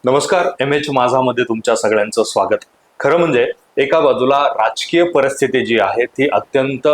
नमस्कार. MH माझामध्ये तुमच्या सगळ्यांचं स्वागत. खरं म्हणजे एका बाजूला राजकीय परिस्थिती जी आहे ती अत्यंत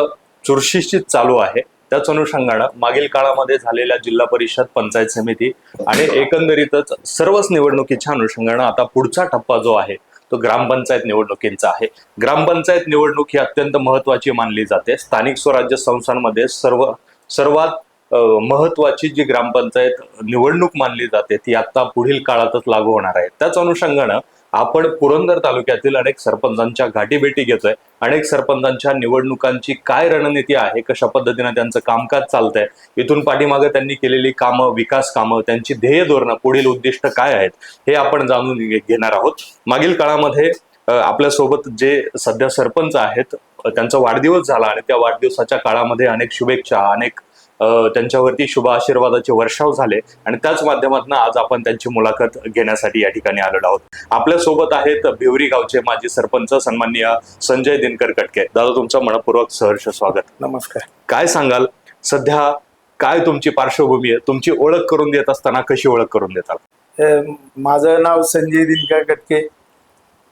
चुरशीची चालू आहे. त्याच अनुषंगानं मागील काळामध्ये झालेल्या जिल्हा परिषद, पंचायत समिती आणि एकंदरीतच सर्वच निवडणुकीच्या अनुषंगानं आता पुढचा टप्पा जो आहे तो ग्रामपंचायत निवडणुकींचा आहे. ग्रामपंचायत निवडणूक ही अत्यंत महत्वाची मानली जाते. स्थानिक स्वराज्य संस्थांमध्ये सर्वात महत्वाची जी ग्रामपंचायत निवडणूक मानली जाते ती आता पुढील काळातच लागू होणार आहे. त्याच अनुषंगानं आपण पुरंदर तालुक्यातील अनेक सरपंचांच्या गाठीभेटी घेतोय. अनेक सरपंचांच्या निवडणुकांची काय रणनीती आहे, कशा पद्धतीने त्यांचं कामकाज चालतंय, इथून पाठीमागे त्यांनी केलेली कामं, विकास कामं, त्यांची ध्येय धोरणं, पुढील उद्दिष्ट काय आहेत हे आपण जाणून घेणार आहोत. मागील काळामध्ये आपल्यासोबत जे सध्या सरपंच आहेत त्यांचा वाढदिवस झाला आणि त्या वाढदिवसाच्या काळामध्ये अनेक शुभेच्छा, अनेक त्यांच्यावरती शुभ आशीर्वादाचे वर्षाव झाले आणि त्याच माध्यमातून आज आपण त्यांची मुलाखत घेण्यासाठी या ठिकाणी आलेलो आहोत. आपल्या सोबत आहेत भिवरी गावचे माजी सरपंच सन्माननीय संजय दिनकर कटके. दादा, तुमचं मनपूर्वक सहर्ष स्वागत. नमस्कार. काय सांगाल, सध्या काय तुमची पार्श्वभूमी आहे, तुमची ओळख करून देत असताना कशी ओळख करून देताल? माझं नाव संजय दिनकर कटके.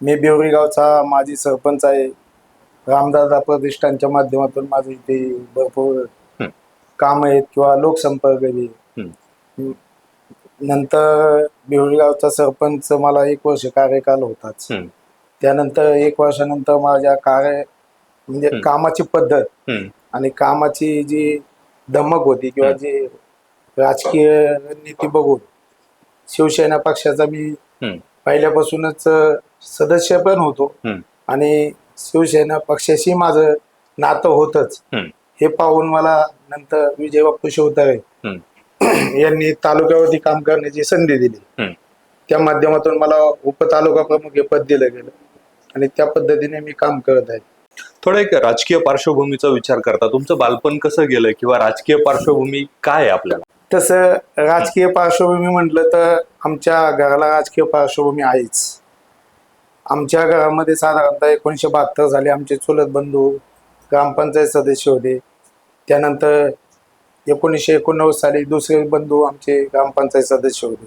मी भिवरी गावचा माजी सरपंच आहे. रामदादा प्रतिष्ठानच्या माध्यमातून माझं इथे भरपूर काम आहेत किंवा लोकसंपर्क आहे. नंतर भिवरी गावचा सरपंच मला 1 वर्ष कार्यकाल होताच. त्यानंतर 1 वर्षानंतर माझ्या म्हणजे कामाची पद्धत आणि कामाची जी धमक होती किंवा जी राजकीय नीती बघून शिवसेना पक्षाचा मी पहिल्यापासूनच सदस्य पण होतो आणि शिवसेना पक्षाशी माझं नातं होतच. हे पाहून मला नंतर विजय बापू शिवतारे यांनी तालुक्यावरती काम करण्याची संधी दिली. त्या माध्यमातून मला उपतालुका प्रमुख हे पद दिलं गेलं आणि त्या पद्धतीने मी काम करत आहे. थोडं एक राजकीय पार्श्वभूमीचा विचार करता तुमचं बालपण कसं गेलं किंवा राजकीय पार्श्वभूमी काय आहे आपल्याला? तसं राजकीय पार्श्वभूमी म्हटलं तर आमच्या घराला राजकीय पार्श्वभूमी आहेच. आमच्या घरामध्ये साधारणतः 1972 साली आमचे चुलत बंधू ग्रामपंचायत सदस्य होते. त्यानंतर 1989 साली दुसरे बंधू आमचे ग्रामपंचायत सदस्य होते.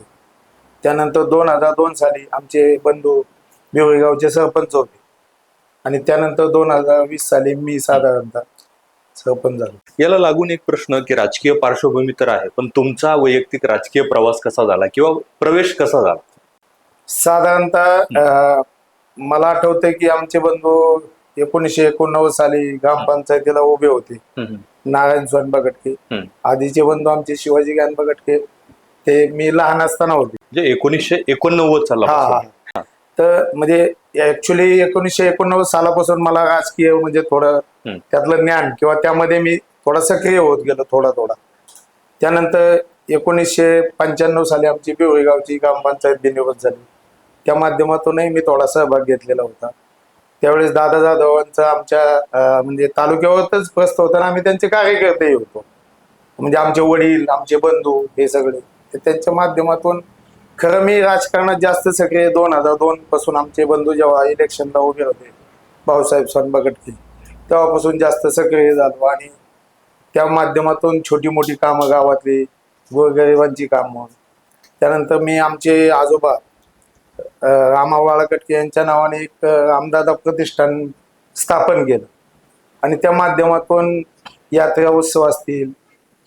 त्यानंतर 2002 साली आमचे बंधू भिवरी गावचे सरपंच होते आणि त्यानंतर 2020 साली मी साधारणतः सरपंच झालो. याला लागून एक प्रश्न की राजकीय पार्श्वभूमी तर आहे, पण तुमचा वैयक्तिक राजकीय प्रवास कसा झाला किंवा प्रवेश कसा झाला? साधारणतः मला आठवतंय की आमचे बंधू 1989 साली ग्रामपंचायतीला उभे होते. नारायण सोनबा गटके. आधीचे बंधू आमचे शिवाजी ज्ञानबा गटके ते मी लहान असताना होते. म्हणजे 1989 साला. तर म्हणजे ऍक्च्युली 1989 सालापासून मला राजकीय म्हणजे थोडं त्यातलं ज्ञान किंवा त्यामध्ये मी थोडा सक्रिय होत गेलो थोडा. त्यानंतर 1995 साली आमची भिवरी गावची ग्रामपंचायत बिनविरोध झाली. त्या माध्यमातूनही मी थोडा सहभाग घेतलेला होता. त्यावेळेस दादा जाधवांचं आमच्या म्हणजे तालुक्यावरच प्रस्त होता. आम्ही त्यांचे कार्यकर्तेही होतो. म्हणजे आमचे वडील, आमचे बंधू हे सगळे त्यांच्या माध्यमातून खरं मी राजकारणात जास्त सक्रिय 2002 पासून आमचे बंधू जेव्हा इलेक्शनला उभे होते भाऊसाहेब सोनबा गटके तेव्हापासून जास्त सक्रिय झालो आणि त्या माध्यमातून छोटी मोठी कामं गावातली गोरगरिबांची कामं. त्यानंतर मी आमचे आजोबा रामावाळा कटके यांच्या नावाने एक रामदादा प्रतिष्ठान स्थापन केलं आणि त्या माध्यमातून यात्रा उत्सव असतील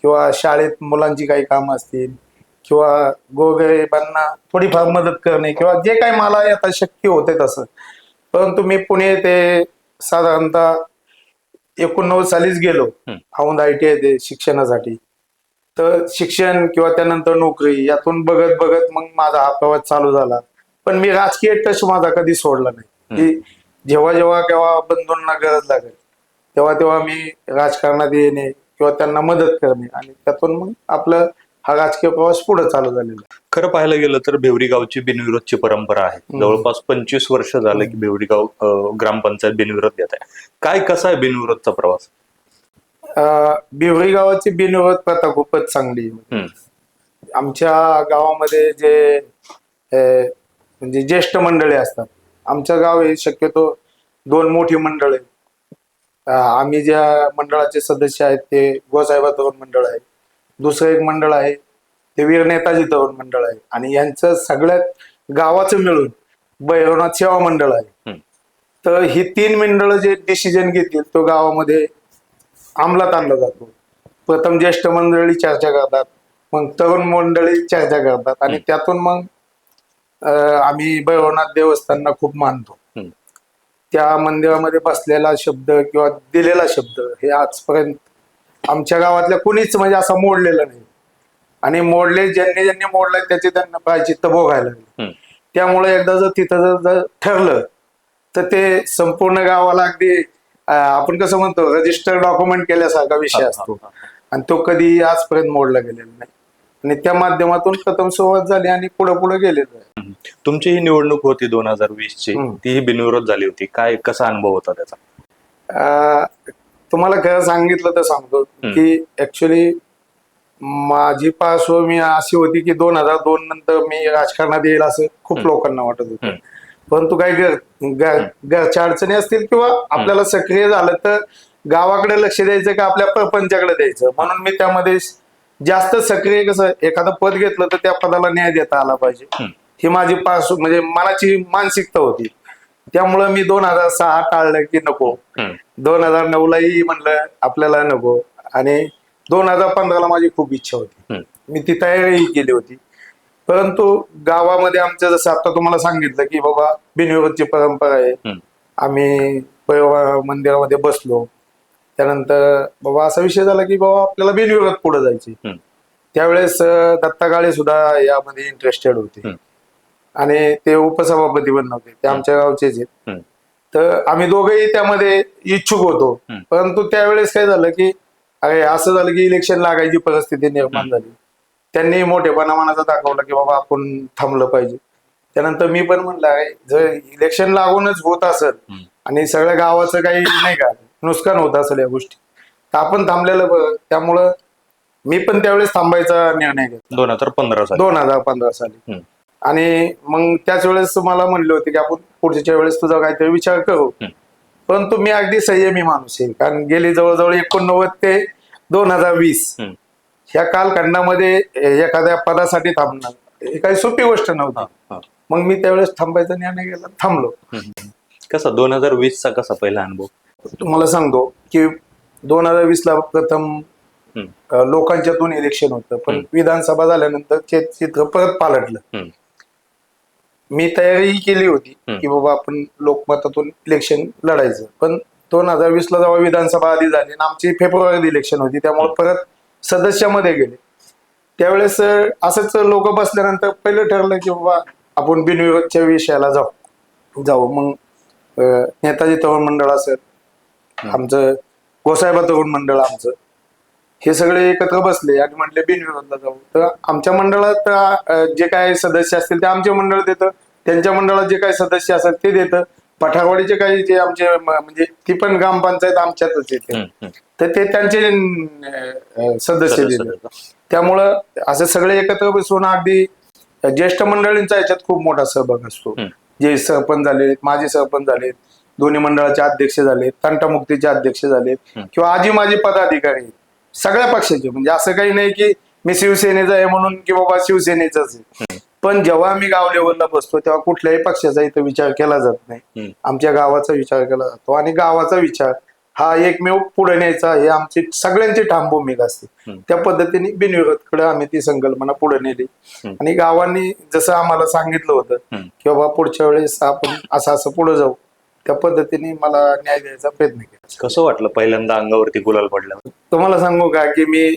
किंवा शाळेत मुलांची काही कामं असतील किंवा गोरगरिबांना थोडीफार मदत करणे किंवा जे काही मला आता शक्य होते तसं. परंतु मी पुणे ते साधारणतः 89 सालीच गेलो औंध ITI ते शिक्षणासाठी. तर शिक्षण किंवा त्यानंतर नोकरी यातून बघत मग माझा हा प्रवास चालू झाला. पण मी राजकीय टच माझा कधी सोडला नाही. की जेव्हा केव्हा बंधूंना गरज लागेल तेव्हा मी राजकारणात येणे किंवा त्यांना मदत करणे आणि त्यातून मग आपलं हा राजकीय प्रवास पुढे चालू झालेला. खरं पाहायला गेलं तर भिवरी गावची बिनविरोधची परंपरा आहे. जवळपास 25 वर्ष झालं की भिवरी गाव ग्रामपंचायत बिनविरोध देत आहे. कसा आहे बिनविरोधचा प्रवास? भिवरी गावाची बिनविरोध प्रथा खूपच चांगली. आमच्या गावामध्ये जे म्हणजे ज्येष्ठ मंडळी असतात. आमचं गाव हे शक्यतो 2 मोठी मंडळ आहे. आम्ही ज्या मंडळाचे सदस्य आहेत ते गोसाहेबा तरुण मंडळ आहे. दुसरं एक मंडळ आहे ते वीर नेताजी तरुण मंडळ आहे आणि यांचं सगळ्यात गावाचं मिळून भैरवनाथ सेवा मंडळ आहे. तर ही 3 मंडळ जे डिसिजन घेतील तो गावामध्ये अंमलात आणला जातो. प्रथम ज्येष्ठ मंडळी चर्चा करतात, मग तरुण मंडळी चर्चा करतात आणि त्यातून मग आम्ही भैरवनाथ देवस्थानला खूप मानतो. त्या मंदिरामध्ये बसलेला शब्द किंवा दिलेला शब्द हे आजपर्यंत आमच्या गावातल्या कुणीच म्हणजे असं मोडलेलं नाही. आणि मोडले ज्यांनी मोडलाय त्याचे त्यांना प्रायचित्त भोगायला लागले. त्यामुळे एकदा जर तिथं जर ठरलं तर ते संपूर्ण गावाला अगदी आपण कसं म्हणतो रजिस्टर डॉक्युमेंट केल्यासारखा विषय असतो आणि तो कधी आजपर्यंत मोडला गेलेला नाही. आणि त्या माध्यमातून प्रथम सुरुवात झाली आणि पुढे गेलेलं आहे. तुमची ही निवडणूक होती 2020ची, ती बिनविरोध झाली होती. कसा अनुभव होता त्याचा? तुम्हाला खरं सांगितलं तर सांगतो की ऍक्च्युली माझी पार्श्वभूमी अशी होती की 2002 नंतर मी राजकारणात येईल असं खूप लोकांना वाटत होतं. परंतु काही घरच्या अडचणी असतील किंवा आपल्याला सक्रिय झालं तर गावाकडे लक्ष द्यायचं का आपल्या प्रपंचाकडे द्यायचं, म्हणून मी त्यामध्ये जास्त सक्रिय कसं एखादं पद घेतलं तर त्या पदाला न्याय देता आला पाहिजे ही माझी म्हणजे मनाची मानसिकता होती. त्यामुळं मी 2006 टाळलं की नको, 2009लाही म्हणलं आपल्याला नको आणि 2015ला माझी खूप इच्छा होती. मी ती तयारीही केली होती. परंतु गावामध्ये आमचं जसं आता तुम्हाला सांगितलं की बाबा बिनविरोधची परंपरा आहे. आम्ही मंदिरामध्ये बसलो, त्यानंतर बाबा असा विषय झाला की बाबा आपल्याला बिनविरोध पुढे जायचे. त्यावेळेस दत्ता काळे सुद्धा यामध्ये इंटरेस्टेड होते आणि ते उपसभापती पण नव्हते, ते आमच्या गावचेच आहेत. तर आम्ही दोघेही त्यामध्ये इच्छुक होतो. परंतु त्यावेळेस काय झालं की अरे असं झालं की इलेक्शन लागायची परिस्थिती निर्माण झाली. त्यांनी मोठेपणा मनाचा दाखवला की बाबा आपण थांबलं पाहिजे. त्यानंतर मी पण म्हणलं आहे जर इलेक्शन लागूनच होत असेल आणि सगळ्या गावाचं काही नाही का नुकसान होत असेल या गोष्टी तर आपण थांबलेलं बरं. त्यामुळं मी पण त्यावेळेस थांबायचा निर्णय घेतला 2015 साली. आणि मग त्याच वेळेस मला म्हणले होते की आपण पुढच्या वेळेस तुझा काहीतरी विचार करू. परंतु मी अगदी संयमी माणूस आहे, कारण गेली जवळजवळ 89 ते 2020 ह्या कालखंडामध्ये एखाद्या पदासाठी थांबणं ही काही सोपी गोष्ट नव्हती. मग मी त्यावेळेस थांबायचा निर्णय घेतला, थांबलो. कसा 2020चा कसा पहिला अनुभव? तुम्हाला सांगतो की 2020ला प्रथम लोकांच्यातून इलेक्शन होतं, पण विधानसभा झाल्यानंतर ते चित्र परत पालटलं. मी तयारी केली होती की बाबा आपण लोकमतातून इलेक्शन लढायचं, पण 2020ला जेव्हा विधानसभा आधी झाली आणि आमची फेब्रुवारीत इलेक्शन होती त्यामुळे परत सदस्यामध्ये गेले. त्यावेळेस असंच लोक बसल्यानंतर पहिलं ठरलं की बाबा आपण बिनविरोधच्या विषयाला जाऊ. मग नेताजी तरुण मंडळ असेल, आमचं गोसाहेबा तरुण मंडळ आमचं, हे सगळे एकत्र बसले आणि म्हटले बिनविरोधला जाऊ. तर आमच्या मंडळात जे काही सदस्य असतील ते आमचे मंडळ देतं, त्यांच्या मंडळात जे काही सदस्य असतात ते देतं, पठारवाडीचे काही जे आमचे म्हणजे ती पण ग्रामपंचायत आमच्यातच येते तर ते त्यांचे सदस्य देतात. त्यामुळं असं सगळे एकत्र बसून अगदी ज्येष्ठ मंडळींचा याच्यात खूप मोठा सहभाग असतो. जे सरपंच झाले, माजी सरपंच झालेत, दोन्ही मंडळाचे अध्यक्ष झालेत, तंटामुक्तीचे अध्यक्ष झालेत किंवा आजी माजी पदाधिकारी सगळ्या पक्षाचे. म्हणजे असं काही नाही की मी शिवसेनेचा आहे म्हणून की बाबा शिवसेनेचाच आहे. पण जेव्हा आम्ही गाव लेवलला बसतो तेव्हा कुठल्याही पक्षाचा इथं विचार केला जात नाही, आमच्या गावाचा विचार केला जातो आणि गावाचा विचार हा एकमेव पुढे न्यायचा हे आमची सगळ्यांची ठाम भूमिका असते. त्या पद्धतीने बिनविरोधकडे आम्ही ती संकल्पना पुढे नेली आणि गावांनी जसं आम्हाला सांगितलं होतं की बाबा पुढच्या वेळेस आपण असं पुढे जाऊ, त्या पद्धतीने मला न्याय द्यायचा प्रयत्न केला. कसं वाटलं पहिल्यांदा अंगावरती गुलाल पडला? तुम्हाला सांगू का की मी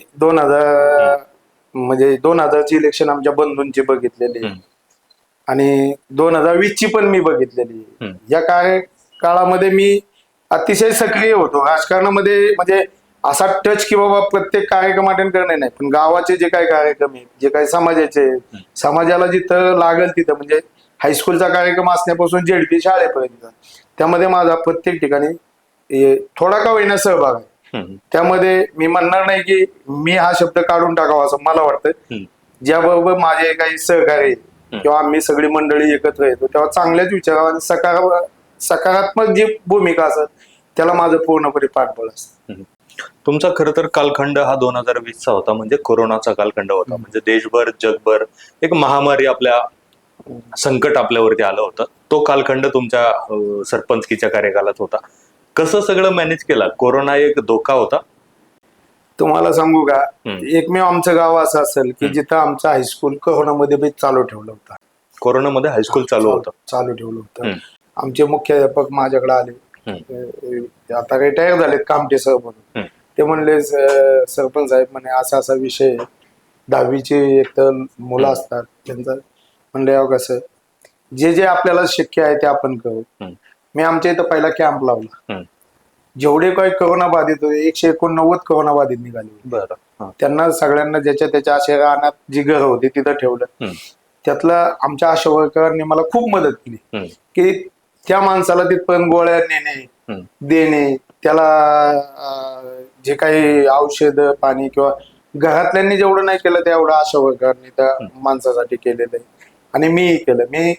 2000ची इलेक्शन आमच्या बंधूंची बघितलेली आणि 2020ची पण मी बघितलेली. या काळामध्ये मी अतिशय सक्रिय होतो राजकारणामध्ये. म्हणजे असा टच की बाबा प्रत्येक कार्यक्रम अटेंड करणे नाही, पण गावाचे जे काही कार्यक्रम आहेत, जे काही समाजाचे, समाजाला जिथं लागेल तिथं, म्हणजे हायस्कूलचा कार्यक्रम असण्यापासून जेडपी शाळेपर्यंत त्यामध्ये माझा प्रत्येक ठिकाणी थोडा का होईना सहभाग आहे. त्यामध्ये मी म्हणणार नाही की मी हा शब्द काढून टाकावा असं मला वाटतं. ज्याबरोबर माझे काही सहकारी किंवा आम्ही सगळी मंडळी एकत्र येतो तेव्हा चांगल्याच विचारावर आणि सकारात्मक जी भूमिका असत त्याला माझं पूर्णपणे पाठबळ असतं. तुमचा खरं तर कालखंड हा 2020चा होता, म्हणजे कोरोनाचा कालखंड होता. म्हणजे देशभर जगभर एक महामारी आपल्या संकट आपल्यावरती आलं होतं. तो कालखंड तुमच्या सरपंचकीच्या कार्यकालात होता. कसं सगळं मॅनेज केला? कोरोना एक धोका होता. तुम्हाला सांगू का, हम्म. एकमेव आमचं गाव असं असेल की जिथं आमचं हायस्कूल कोरोनामध्ये बी चालू ठेवलं होतं. कोरोनामध्ये हायस्कूल चालू होतं. चालू ठेवलं होतं. हम्म. आमचे मुख्याध्यापक माझ्याकडे आले. आता रिटायर झालेत कामटे सर म्हणून. हम्म. ते म्हणले सरपंच साहेब म्हणे असा असा विषय आहे. 10वीचे एक तर मुलं असतात त्यांचं. म्हणले अहो कसं जे जे आपल्याला शक्य आहे ते आपण करू. मी आमच्या इथं पहिला कॅम्प लावला. जेवढे काही कोरोना बाधित होते 189 कोरोना बाधित निघाले. बरं. त्यांना सगळ्यांना ज्याच्या त्याच्या अशा रानात जी घरं होती तिथं ठेवलं. त्यातलं आमच्या आशा वर्करांनी मला खूप मदत केली की त्या माणसाला तिथपर्यंत गोळ्या नेणे देणे, त्याला जे काही औषध पाणी किंवा घरातल्यांनी जेवढं नाही केलं तेवढं आशा वर्करांनी त्या माणसासाठी केलेलं आहे. आणि मीही केलं. मी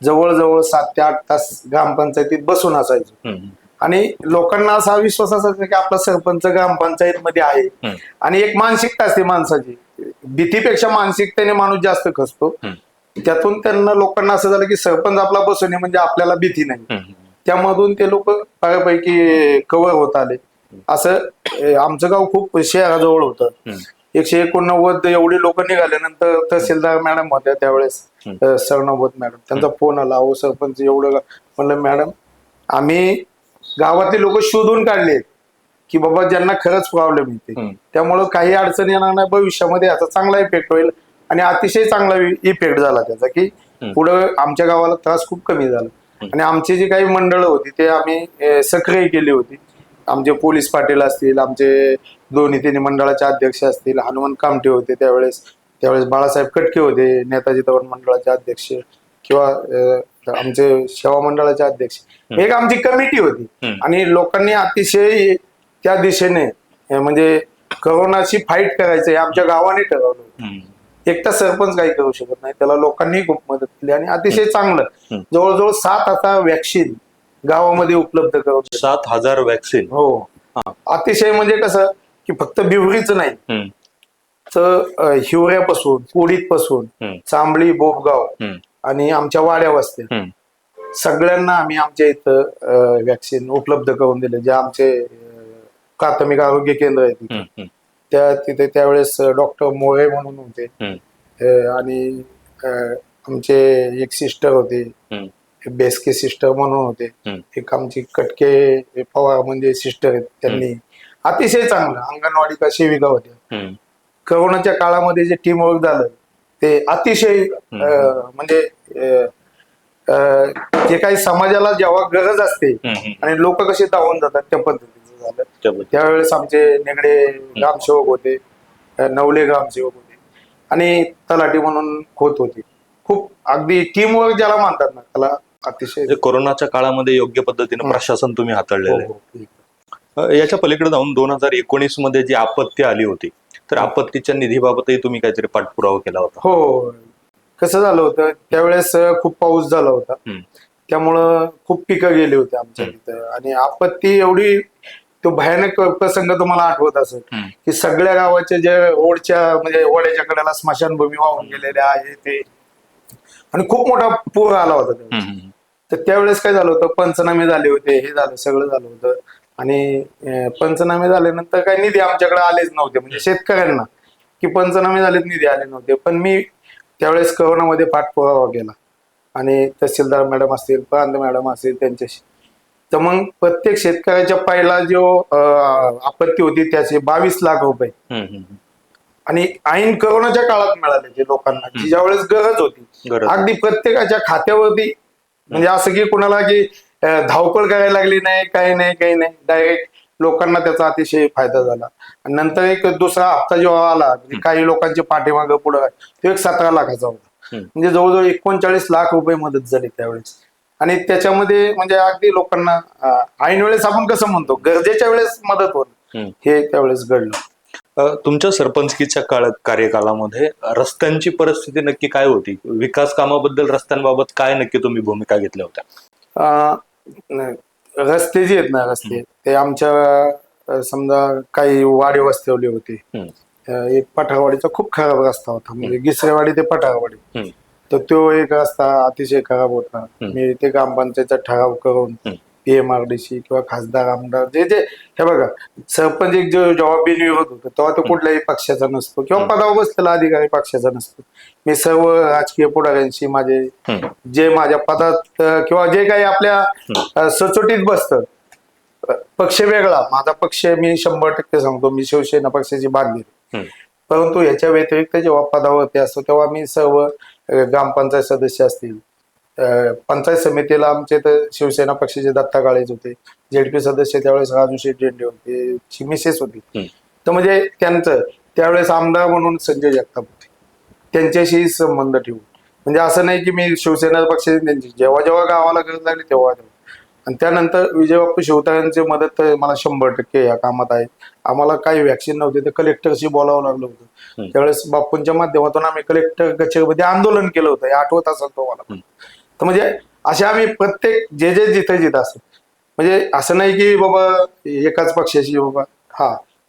जवळजवळ 7 ते 8 तास ग्रामपंचायतीत बसून असायचो. आणि लोकांना असा विश्वास असायचा की आपला सरपंच ग्रामपंचायत मध्ये आहे. आणि एक मानसिकता असते माणसाची, भीतीपेक्षा मानसिकतेने माणूस जास्त खचतो. त्यातून त्यांना लोकांना असं झालं की सरपंच आपला बसून आहे म्हणजे आपल्याला भीती नाही. त्यामधून ते लोक बऱ्यापैकी कव्हर होत आले. असं आमचं गाव खूप शहराजवळ होतं. 189 एवढी लोक निघाल्यानंतर तहसीलदार मॅडम होत्या त्यावेळेस, सरनोबत मॅडम. त्यांचा फोन आला, अहो सरपंच एवढं. म्हणलं मॅडम आम्ही गावातले लोक शोधून काढले की बाबा ज्यांना खरंच प्रॉब्लेम येते, त्यामुळं काही अडचण येणार नाही, भविष्यामध्ये याचा चांगला इफेक्ट होईल. आणि अतिशय चांगला इफेक्ट झाला त्याचा की पुढं आमच्या गावाला त्रास खूप कमी झाला. आणि आमची जी काही मंडळं होती ते आम्ही सक्रिय केली होती. आमचे पोलीस पाटील असतील, आमचे दोन्ही तिन्ही मंडळाचे अध्यक्ष असतील, हनुमंत कामटे होते त्यावेळेस बाळासाहेब कटके होते नेताजी तरुण मंडळाचे अध्यक्ष, किंवा आमचे सेवा मंडळाचे अध्यक्ष. एक आमची कमिटी होती. आणि लोकांनी अतिशय त्या दिशेने म्हणजे कोरोनाशी फाईट करायचं हे आमच्या गावाने ठरवलं. एकटा सरपंच काही करू शकत नाही, त्याला लोकांनी खूप मदत केली. आणि अतिशय चांगलं जवळजवळ 7 आता वॅक्सिन गावामध्ये उपलब्ध करून. 7,000 वॅक्सिन. हो. अतिशय म्हणजे कसं की फक्त बिवरीच नाही तर हिवऱ्यापासून, कोडीतपासून, चांबळी, बोबगाव आणि आमच्या वाड्या वस्त्या सगळ्यांना आम्ही आमच्या इथं वॅक्सिन उपलब्ध करून दिले. जे आमचे प्राथमिक आरोग्य केंद्र आहे तिथे त्यावेळेस डॉक्टर मोरे म्हणून होते. आणि आमचे एक सिस्टर होते, बेसके सिस्टर म्हणून होते. एक आमची कटके पवार म्हणजे सिस्टर आहेत, त्यांनी अतिशय चांगलं. अंगणवाडी सेविका होत्या. कोरोनाच्या काळामध्ये जे टीम वर्क झालं ते अतिशय म्हणजे जे काही समाजाला जेव्हा गरज असते आणि लोक कसे धावून जातात त्या पद्धतीचं झालं. त्यावेळेस आमचे नेगडे ग्रामसेवक होते, नवले ग्रामसेवक होते आणि तलाठी म्हणून खोत होते. खूप अगदी टीम वर्क ज्याला म्हणतात ना त्याला अतिशय. कोरोनाच्या काळामध्ये योग्य पद्धतीने प्रशासन तुम्ही हाताळलेलं आहे. याच्या पलीकडे जाऊन 2019 मध्ये जी आपत्ती आली होती तर आपत्तीच्या निधीबाबतही तुम्ही काहीतरी पाठपुरावा केला होता. हो. कसं झालं होतं त्यावेळेस खूप पाऊस झाला होता, त्यामुळं खूप पिकं गेली होती आमच्या तिथं. आणि आपत्ती एवढी तो भयानक प्रसंग तुम्हाला आठवत असेल की सगळ्या गावाच्या जे ओढच्या म्हणजे ओढ्याच्या कडेला स्मशानभूमी वाहून गेलेल्या आहे ते. आणि खूप मोठा पूर आला होता. तर त्यावेळेस काय झालं होतं, पंचनामे झाले होते, हे झालं सगळं झालं होतं. आणि पंचनामे झाल्यानंतर काही निधी आमच्याकडे आलेच नव्हते, म्हणजे शेतकऱ्यांना की पंचनामे झालेत निधी आले नव्हते. पण मी त्यावेळेस कोरोनामध्ये पाठपुरावा केला आणि तहसीलदार मॅडम असतील, प्रांत मॅडम असतील त्यांच्याशी. तर मग प्रत्येक शेतकऱ्याच्या पहिला जो आपत्ती होती त्याचे 22 लाख रुपये आणि ऐन कोरोनाच्या काळात मिळाले ते लोकांना, जी ज्यावेळेस गरज होती. अगदी प्रत्येकाच्या खात्यावरती, म्हणजे असं की कुणाला की धावपळ करायला लागली नाही, काही नाही, डायरेक्ट लोकांना त्याचा अतिशय फायदा झाला. आणि नंतर एक दुसरा हप्ता जेव्हा आला काही लोकांचे पाठीमागं पुढं तो एक 17 लाखाचा होता. म्हणजे जवळजवळ 39 लाख रुपये मदत झाली त्यावेळेस. आणि त्याच्यामध्ये म्हणजे अगदी लोकांना ऐन वेळेस आपण कसं म्हणतो गरजेच्या वेळेस मदत होत, हे त्यावेळेस घडलं. तुमच्या सरपंचकीच्या कार्यकालामध्ये रस्त्यांची परिस्थिती नक्की काय होती? विकास कामाबद्दल रस्त्यांबाबत काय नक्की तुम्ही भूमिका घेतल्या होत्या? रस्ते जे आहेत ना, रस्ते ते आमच्या समजा काही वाडे वस्त्यावले होते. एक पठारवाडीचा खूप खराब रस्ता होता, म्हणजे गिसरेवाडी ते पठारवाडी. तर तो एक रस्ता अतिशय खराब होता. मी ते ग्रामपंचायतचा ठराव करून PMRDC किंवा खासदार आमदार जे जे हे बघा, सरपंच एक जो जेव्हा बिनविरोध होतो तेव्हा तो कुठल्याही पक्षाचा नसतो किंवा पदावर बसलेला अधिकारी पक्षाचा नसतो. मी सर्व राजकीय पुढाऱ्यांशी माझे जे माझ्या पदात किंवा जे काही आपल्या सचोटीत बसतं, पक्ष वेगळा, माझा पक्ष मी 100% सांगतो, मी शिवसेना पक्षाची बांधली. परंतु याच्या व्यतिरिक्त जेव्हा पदावरती असतो तेव्हा मी सर्व ग्रामपंचायत सदस्य असतील, पंचायत समितीला आमचे तर शिवसेना पक्षाचे दत्ता काळेच होते, ZP सदस्य त्यावेळेस राजू शेठ झेंडे होते, मिसेस होती. तर म्हणजे त्यांचं त्यावेळेस आमदार म्हणून संजय जगताप होते, त्यांच्याशी संबंध ठेवून. म्हणजे असं नाही की मी शिवसेना पक्षाची त्यांची जेव्हा जेव्हा गावाला गरज लागली तेव्हा आणि त्यानंतर विजय बाप्पू शिवतारेंची मदत मला 100% या कामात आहे. आम्हाला काही व्हॅक्सिन नव्हते तर कलेक्टरशी बोलावं लागलं होतं. त्यावेळेस बाप्पूंच्या माध्यमातून आम्ही कलेक्टर कचेरीमध्ये आंदोलन केलं होतं, हे आठवत असेल तो मला. तर म्हणजे असे आम्ही प्रत्येक जे जे जिथं असत, म्हणजे असं नाही की बाबा एकाच पक्षाची बाबा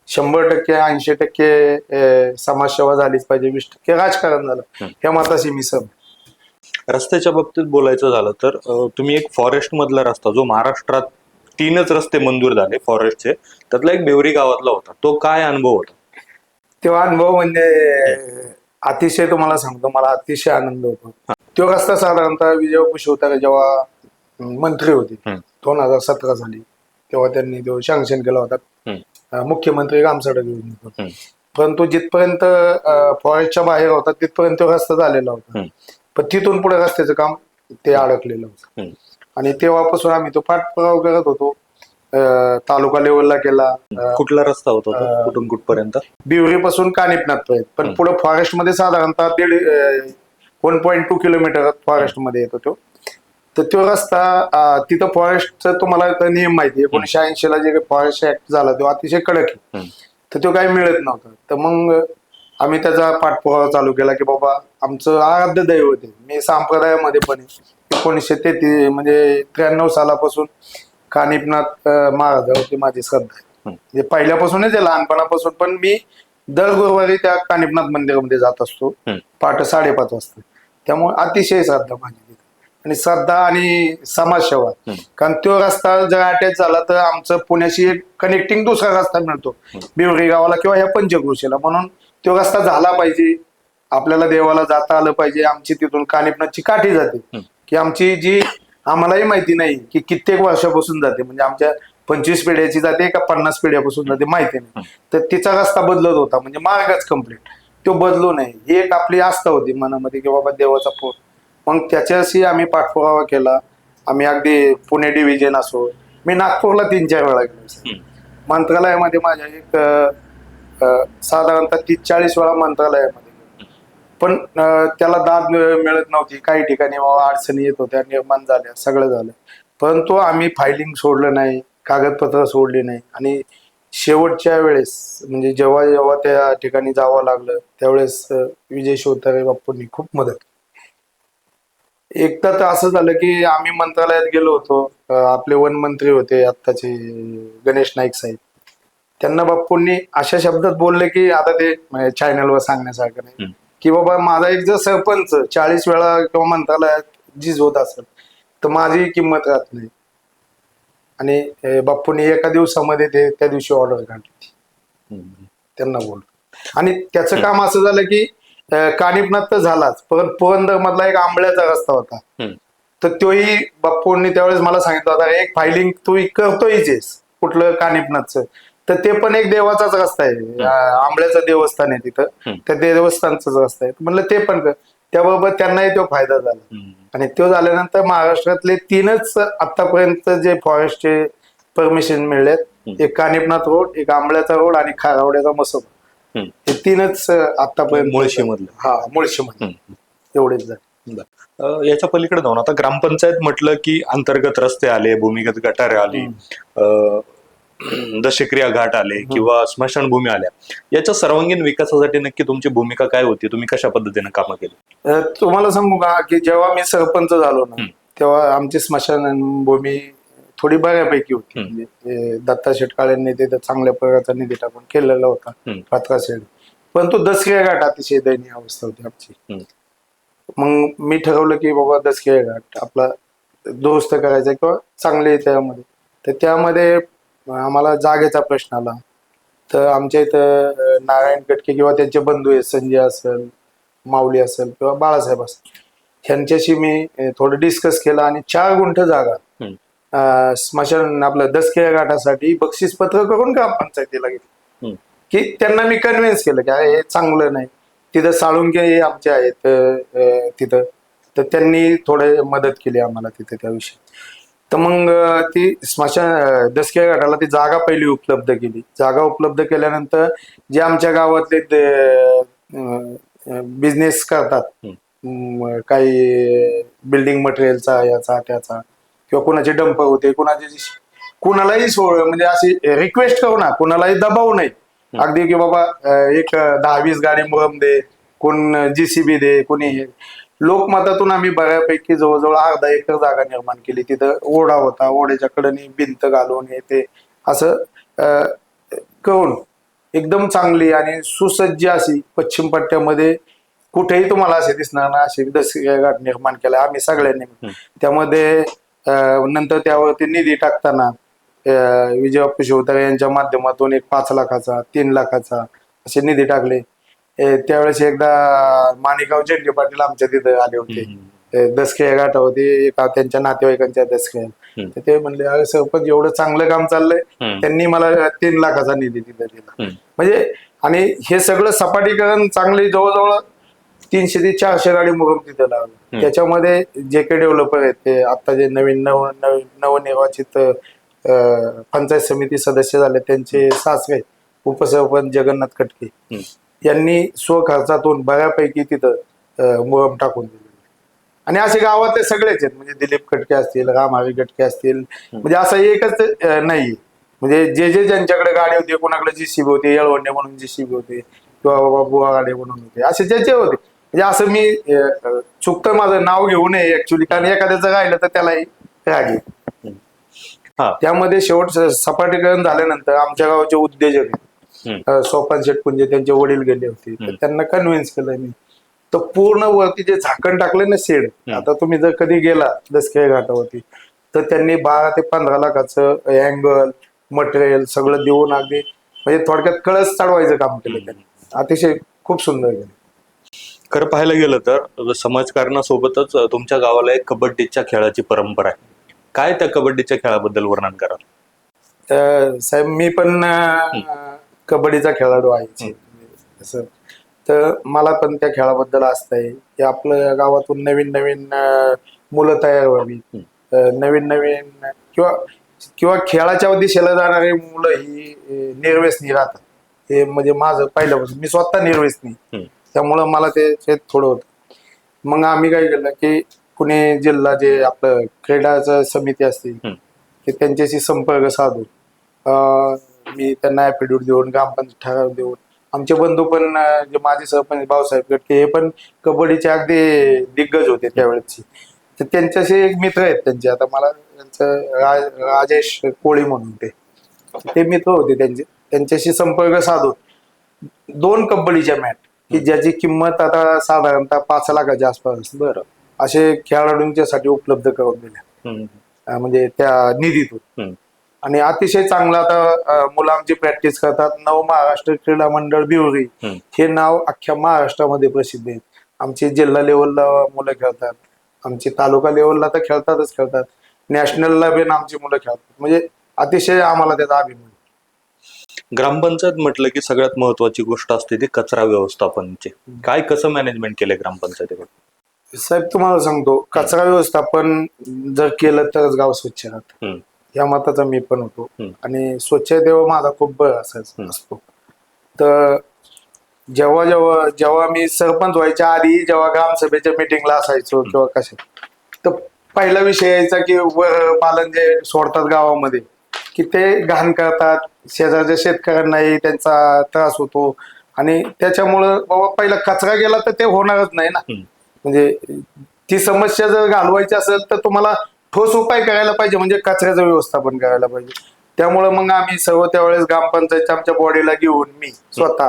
100% 80% समाजसेवा झालीच पाहिजे, 20% राजकारण झालं, ह्या मताशी मी सहमत. रस्त्याच्या बाबतीत बोलायचं झालं तर तुम्ही एक फॉरेस्ट मधला रस्ता जो महाराष्ट्रात 3च रस्ते मंजूर झाले फॉरेस्टचे, त्यातला एक बेवरी गावातला होता, तो काय अनुभव होता? तेव्हा अनुभव म्हणजे अतिशय तुम्हाला सांगतो, मला अतिशय आनंद होतो. तो रस्ता साधारणतः विजय बापू शिवतारे जेव्हा मंत्री होते 2017 साली तेव्हा त्यांनी तो सँक्शन केला होता, मुख्यमंत्री ग्रामसडक योजनेतून. परंतु जिथपर्यंत फॉरेस्टच्या बाहेर होता तिथपर्यंत तो रस्ता झालेला होता, पण तिथून पुढे रस्त्याचं काम ते अडकलेलं होतं. आणि तेव्हापासून आम्ही तो पाठपुरावा करत होतो, तालुका लेवलला केला. कुठला रस्ता होता तो? कुठून कुठपर्यंत? बिवरी पासून कानिपनाथ पर्यंत, पण पुढे फॉरेस्ट मध्ये साधारणतः 1.2 किलोमीटर फॉरेस्ट मध्ये येतो तो. तर तो रस्ता तिथं फॉरेस्टचा तुम्हाला नियम माहिती आहे, 1980 ला जे फॉरेस्ट ऍक्ट झाला तो अतिशय कडक आहे, तर तो काही मिळत नव्हता. तर मग आम्ही त्याचा पाठपुरावा चालू केला की बाबा आमचं आराध्य दैवत आहे. मी संप्रदायामध्ये पण 1933 म्हणजे 93 सालापासून कानिपनाथ महाराजावरती माझी श्रद्धा आहे. म्हणजे पहिल्यापासूनच आहे, लहानपणापासून. पण मी दर गुरुवारी त्या कानिपनाथ मंदिरामध्ये जात असतो पहाटे 5:30 वाजता. त्यामुळे अतिशय श्रद्धा माझी तिथे, आणि श्रद्धा आणि समाजसेवा. कारण तो रस्ता जर अटॅच झाला तर आमचं पुण्याशी एक कनेक्टिंग दुसरा रस्ता मिळतो बिवरी गावाला किंवा ह्या पंचक्रोशीला, म्हणून तो रस्ता झाला पाहिजे. आपल्याला देवाला जाता आलं पाहिजे. आमची तिथून कानिपनाथची काठी जाते, की आमची जी आम्हालाही माहिती नाही की कित्येक वर्षापासून जाते, म्हणजे आमच्या 25 पिढ्याची जाते का 50 पिढ्यापासून जाते माहिती नाही. तर तिचा रस्ता बदलत होता, म्हणजे मार्गच कम्प्लीट तो बदलू नये ही एक आपली आस्था होती मनामध्ये की बाबा देवाचा पोट. मग त्याच्याशी आम्ही पाठपुरावा केला. आम्ही अगदी पुणे डिव्हिजन असो, मी नागपूरला 3-4 वेळा गेलो. मंत्रालयामध्ये माझ्या एक साधारणतः 30-40 वेळा मंत्रालयामध्ये गेलो, पण त्याला दाद मिळत नव्हती. काही ठिकाणी अडचणी येत होत्या, निर्माण झाल्या, सगळं झालं. परंतु आम्ही फायलिंग सोडलं नाही, कागदपत्र सोडली नाही. आणि शेवटच्या वेळेस म्हणजे जेव्हा जेव्हा त्या ठिकाणी जावं लागलं त्यावेळेस विजय शिवतारे बाप्पूंनी खूप मदत केली. एकदा तर असं झालं की आम्ही मंत्रालयात गेलो होतो, आपले वनमंत्री होते आत्ताचे गणेश नाईक साहेब, त्यांना बाप्पूंनी अशा शब्दात बोलले की आता ते चॅनलवर सांगण्यासारखं नाही, की बाबा माझा एक जर सरपंच 40 वेळा किंवा मंत्रालयात झीज होत असेल तर माझी किंमत राहत नाही. आणि बाप्पूंनी एका दिवसामध्ये ते त्या दिवशी ऑर्डर काढली त्यांना बोल. आणि त्याचं काम असं झालं की कानिपनाथ तर झालाच, पण पुरंदर मधला एक आंबळ्याचा रस्ता होता, तर तोही बाप्पूंनी त्यावेळेस मला सांगितलं होता एक फायलिंग तू करतोयच कुठलं कानिपनाथचं, तर ते पण एक देवाचाच रस्ता आहे, आंबळ्याचं देवस्थान आहे तिथं, त्या देवस्थानचाच रस्ता आहे म्हणलं ते पण कर. त्याबरोबर त्यांनाही तो फायदा झाला. आणि तो झाल्यानंतर महाराष्ट्रातले 3च आतापर्यंत जे फॉरेस्टचे परमिशन मिळलेत, एक कानिपनाथ रोड, एक आंबळ्याचा रोड आणि खारावड्याचा मसोबा, हे 3च आतापर्यंत. मुळशी मधलं? मुळशी मधलं एवढेच झाले. याच्या पलीकडे जाऊन आता ग्रामपंचायत म्हटलं की अंतर्गत रस्ते आले, भूमिगत गटारे आली, दशक्रिया घाट आले किंवा स्मशानभूमी आल्या. याच्या सर्वांगीण विकासासाठी नक्की तुमची भूमिका काय होती? तुम्ही कशा पद्धतीने कामं केली? तुम्हाला सांगू का की जेव्हा मी सरपंच झालो ना तेव्हा आमची स्मशानभूमी थोडी बऱ्यापैकी होती. म्हणजे दत्ता शेटकाळेंनी ते चांगल्या प्रकारचा निधी टाकून केलेला होता 15 शेड. परंतु दसऱ्या घाट अतिशय दयनीय अवस्था होती आमची. मग मी ठरवलं की बाबा दसखेळ घाट आपला दुरुस्त करायचा किंवा चांगले आहे त्यामध्ये. तर त्यामध्ये आम्हाला जागेचा प्रश्न आला. तर आमच्या इथं नारायण गटके किंवा त्यांचे बंधू आहेत, संजय असेल, माऊली असेल किंवा बाळासाहेब असेल, ह्यांच्याशी मी थोडं डिस्कस केलं आणि 4 गुंठ जागा स्मशान आपलं दसखेळ घाटासाठी बक्षीसपत्र करून ग्रामपंचायतीला घेतली. की त्यांना मी कन्व्हिन्स केलं की हे चांगलं नाही. तिथं साळुंके आमचे आहेत तिथं, तर त्यांनी थोडे मदत केली आम्हाला तिथे त्याविषयी. तर मग ती स्मशान दसखेळ घाटाला ती जागा पहिली उपलब्ध केली. जागा उपलब्ध केल्यानंतर जे आमच्या गावातले बिझनेस करतात, काही बिल्डिंग मटेरियलचा याचा त्याचा किंवा कुणाचे डंपर होते, कुणालाही म्हणजे अशी रिक्वेस्ट करू ना, कुणालाही दबाव नाही. अगदी की बाबा एक 10-20 गाडी मुरम दे, कोण JCB दे, कोणी हे. लोकमतातून आम्ही बऱ्यापैकी जवळजवळ अर्धा एकर जागा निर्माण केली. तिथं ओढा होता, ओढ्याच्या कडेने भिंत घालून हे ते असं करून एकदम चांगली आणि सुसज्ज अशी पश्चिम पट्ट्यामध्ये कुठेही तुम्हाला असे दिसणार ना असे दसखेळ घाट निर्माण केला आम्ही सगळ्यांनी. त्यामध्ये नंतर त्यावरती निधी टाकताना विजय बापू शिवतारे यांच्या माध्यमातून एक 5 लाखाचा 3 लाखाचा असे निधी टाकले. त्यावेळेस एकदा माणिकराव झेंडे पाटील आमच्या तिथे आले होते, दसखेळ घाटावरती एका त्यांच्या नातेवाईकांच्या दसखेळ. तर ते म्हणले अरे सरपंच एवढं चांगलं काम चाललंय, त्यांनी मला 3 लाखाचा निधी तिथे दिला. म्हणजे आणि हे सगळं सपाटीकरण चांगले जवळजवळ 300 ते 400 गाडी मुरुम तिथे लावली. त्याच्यामध्ये जे काही डेव्हलपर आहेत ते आता जे नवनिर्वाचित पंचायत समिती सदस्य झाले त्यांचे सासरे उपसरपंच जगन्नाथ खटके यांनी स्वखर्चातून बऱ्यापैकी तिथं मुरुम टाकून दिले. आणि असे गावातले सगळेच आहेत, म्हणजे दिलीप खटके असतील, रामहरी खटके असतील, म्हणजे असं एकच नाही. म्हणजे जे ज्यांच्याकडे गाडी होती, कोणाकडे JCB होती, येळवंडे म्हणून JCB होते किंवा बाबा बुवा गाडी म्हणून होते, असे ज्याचे होते. म्हणजे असं मी चुकतं माझं नाव घेऊ नये ऍक्च्युली, कारण एखाद्याचं राहिलं तर त्यालाही राग येईल. त्यामध्ये शेवट सपाटीकरण झाल्यानंतर आमच्या गावाचे उद्योजक सोपान शेठ पुंजे त्यांचे वडील गेले होते, तर त्यांना कन्व्हिन्स केलं मी. तर पूर्ण वरती जे झाकण टाकलं ना शेड, आता तुम्ही जर कधी गेला दसखेळ घाटावरती तर त्यांनी 12 ते 15 लाखाचं अँगल मटेरियल सगळं देऊन अगदी म्हणजे थोडक्यात कळस चढवायचं काम केलं त्यांनी. अतिशय खूप सुंदर केलं. खरं पाहायला गेलं तर समाजकारणासोबतच तुमच्या गावाला एक कबड्डीच्या खेळाची परंपरा आहे. काय त्या कबड्डीच्या खेळाबद्दल वर्णन कराल? साहेब मी पण कबड्डीचा खेळाडू आहे असं. तर मला पण त्या खेळाबद्दल असतंय की आपल्या गावातून नवीन नवीन मुलं तयार व्हावी, नवीन नवीन किंवा खेळाच्या दिशेला जाणारी मुलं ही निर्व्यसनी राहतात. हे म्हणजे माझं पहिल्यापासून मी स्वतः निर्व्यसनी, त्यामुळं मला ते थोडं होतं. मग आम्ही काय केलं की पुणे जिल्हा जे आपलं क्रीडाचं समिती असते की त्यांच्याशी संपर्क साधून मी त्यांना ऍफिडेव्हिट देऊन ग्रामपंचायत ठराव देऊन, आमचे बंधू पण जे माजी सरपंच भाऊसाहेब गटके हे पण कबड्डीचे अगदी दिग्गज होते त्यावेळेसचे, तर त्यांच्याशी एक मित्र आहेत त्यांचे. आता मला त्यांचं राजेश कोळी म्हणून ते मित्र होते त्यांच्याशी संपर्क साधून 2 कबड्डीच्या मॅट की ज्याची किंमत आता साधारणतः 5 लाखाच्या आसपास बरं असे खेळाडूंच्यासाठी उपलब्ध करून दिल्या, म्हणजे त्या निधीतून. आणि अतिशय चांगलं आता मुलं आमची प्रॅक्टिस करतात. नव महाराष्ट्र क्रीडा मंडळ बिवरी हे नाव अख्ख्या महाराष्ट्रामध्ये प्रसिद्ध आहे. आमची जिल्हा लेवलला मुलं खेळतात, आमची तालुका लेवलला तर खेळतात, नॅशनलला पण आमची मुलं खेळतात. म्हणजे अतिशय आम्हाला त्याचा अभिमान. ग्रामपंचायत म्हटलं की सगळ्यात महत्वाची गोष्ट असते ती कचरा व्यवस्थापनची. काय कसं मॅनेजमेंट केलंय ग्रामपंचायतीकडे? साहेब तुम्हाला सांगतो, कचरा व्यवस्थापन जर केलं तरच गाव स्वच्छ राहतं या मताचा मी पण होतो. आणि स्वच्छतेवर माझा खूप भर असतो. तर जेव्हा मी सरपंच व्हायच्या आधी जेव्हा ग्रामसभेच्या मिटिंगला असायचो किंवा कशा, तर पहिला विषय यायचा की वर पालन जे सोडतात गावामध्ये की ते घाण करतात, शेजारच्या शेतकऱ्यांनाही त्यांचा त्रास होतो. आणि त्याच्यामुळं बाबा पहिला कचरा गेला तर ते होणारच नाही ना. म्हणजे ती समस्या जर घालवायची असेल तर तुम्हाला ठोस उपाय करायला पाहिजे, म्हणजे कचऱ्याचं व्यवस्थापन करायला पाहिजे. त्यामुळे मग आम्ही सर्व त्यावेळेस ग्रामपंचायतच्या आमच्या बॉडीला घेऊन मी स्वतः